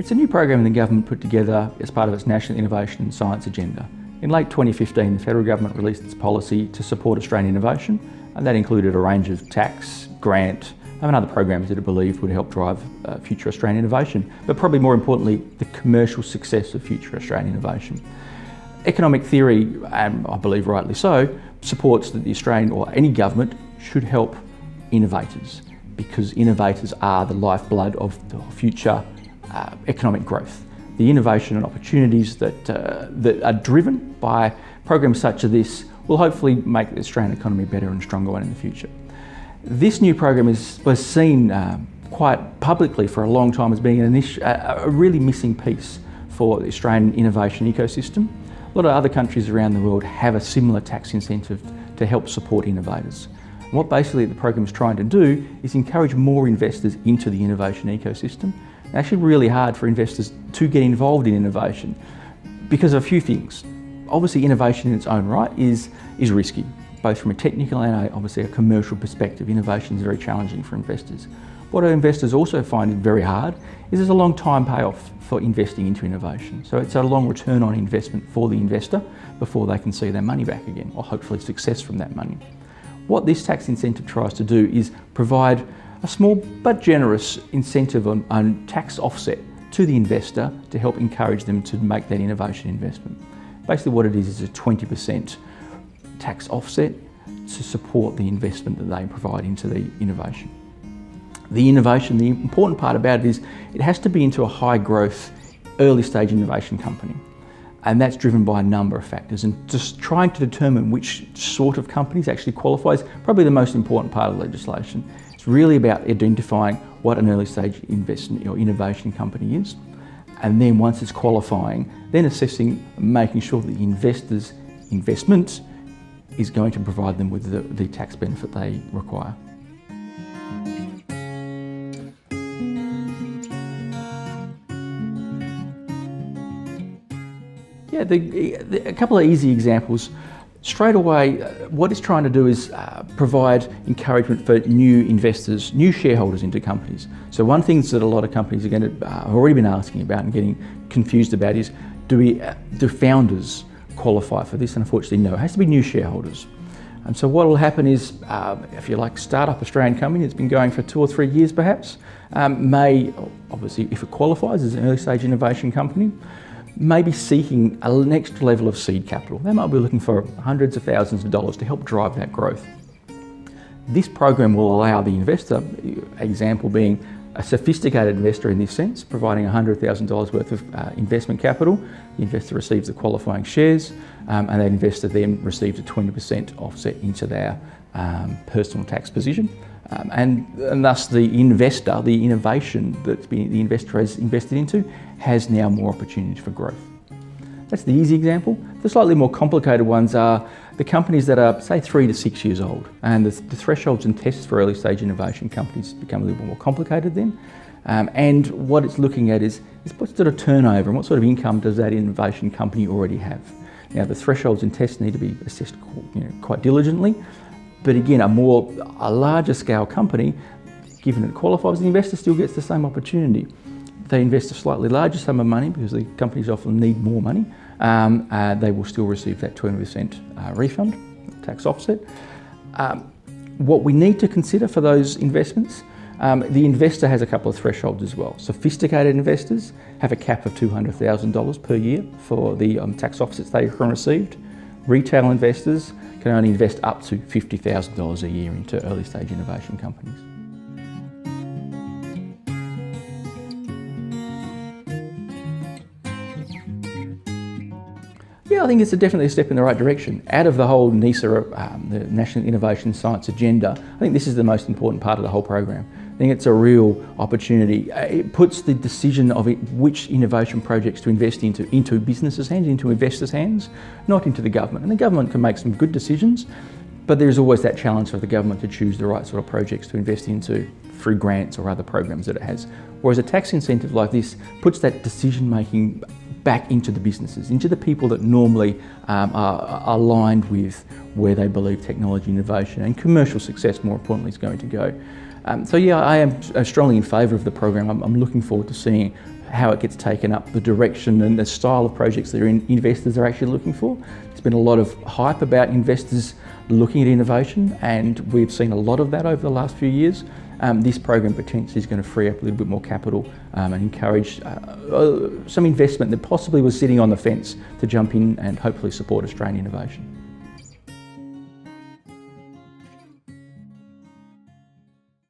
It's a new program the government put together as part of its National Innovation and Science Agenda. In late 2015, the federal government released its policy to support Australian innovation, and that included a range of tax, grant, and other programs that it believed would help drive future Australian innovation, but probably more importantly, the commercial success of future Australian innovation. Economic theory, and I believe rightly so, supports that the Australian or any government should help innovators, because innovators are the lifeblood of the future economic growth. The innovation and opportunities that are driven by programs such as this will hopefully make the Australian economy a better and stronger one in the future. This new program was seen quite publicly for a long time as being a really missing piece for the Australian innovation ecosystem. A lot of other countries around the world have a similar tax incentive to help support innovators. And what basically the program is trying to do is encourage more investors into the innovation ecosystem. It's actually really hard for investors to get involved in innovation because of a few things. Obviously, innovation in its own right is risky, both from a technical and obviously a commercial perspective. Innovation is very challenging for investors. What our investors also find very hard is there's a long time payoff for investing into innovation. So it's a long return on investment for the investor before they can see their money back again, or hopefully success from that money. What this tax incentive tries to do is provide a small but generous incentive on tax offset to the investor to help encourage them to make that innovation investment. Basically what it is a 20% tax offset to support the investment that they provide into the innovation. The innovation, the important part about it is it has to be into a high growth, early stage innovation company. And that's driven by a number of factors, and just trying to determine which sort of companies actually qualify is probably the most important part of legislation. It's really about identifying what an early stage investment or innovation company is, and then once it's qualifying, then assessing, making sure that the investor's investment is going to provide them with the tax benefit they require. Yeah, a couple of easy examples. Straight away, what it's trying to do is provide encouragement for new investors, new shareholders into companies. So one thing that a lot of companies are have already been asking about and getting confused about is, do founders qualify for this? And unfortunately, no, it has to be new shareholders. And so what will happen is, if you like, start-up Australian company that's been going for 2 or 3 years perhaps, may, obviously if it qualifies as an early stage innovation company, may be seeking a next level of seed capital. They might be looking for hundreds of thousands of dollars to help drive that growth. This program will allow the investor, example being a sophisticated investor in this sense, providing $100,000 worth of investment capital. The investor receives the qualifying shares, and that investor then receives a 20% offset into their personal tax position. And thus the investor, the innovation that the investor has invested into, has now more opportunities for growth. That's the easy example. The slightly more complicated ones are the companies that are, say, 3 to 6 years old, and the thresholds and tests for early stage innovation companies become a little bit more complicated then. And what it's looking at is what sort of turnover and what sort of income does that innovation company already have. Now, the thresholds and tests need to be assessed quite diligently, but again, a larger scale company, given it qualifies, the investor still gets the same opportunity. They invest a slightly larger sum of money because the companies often need more money. They will still receive that 20% refund, tax offset. What we need to consider for those investments, the investor has a couple of thresholds as well. Sophisticated investors have a cap of $200,000 per year for the tax offsets they can receive. Retail investors can only invest up to $50,000 a year into early stage innovation companies. Yeah, I think it's definitely a step in the right direction. Out of the whole NISA, the National Innovation Science Agenda, I think this is the most important part of the whole program. I think it's a real opportunity. It puts the decision of which innovation projects to invest into businesses' hands, into investors' hands, not into the government. And the government can make some good decisions, but there's always that challenge for the government to choose the right sort of projects to invest into through grants or other programs that it has. Whereas a tax incentive like this puts that decision-making back into the businesses, into the people that normally are aligned with where they believe technology, innovation and commercial success, more importantly, is going to go. So yeah, I am strongly in favour of the program. I'm looking forward to seeing how it gets taken up, the direction and the style of projects that investors are actually looking for. There's been a lot of hype about investors looking at innovation, and we've seen a lot of that over the last few years. This program potentially is going to free up a little bit more capital and encourage some investment that possibly was sitting on the fence to jump in and hopefully support Australian innovation.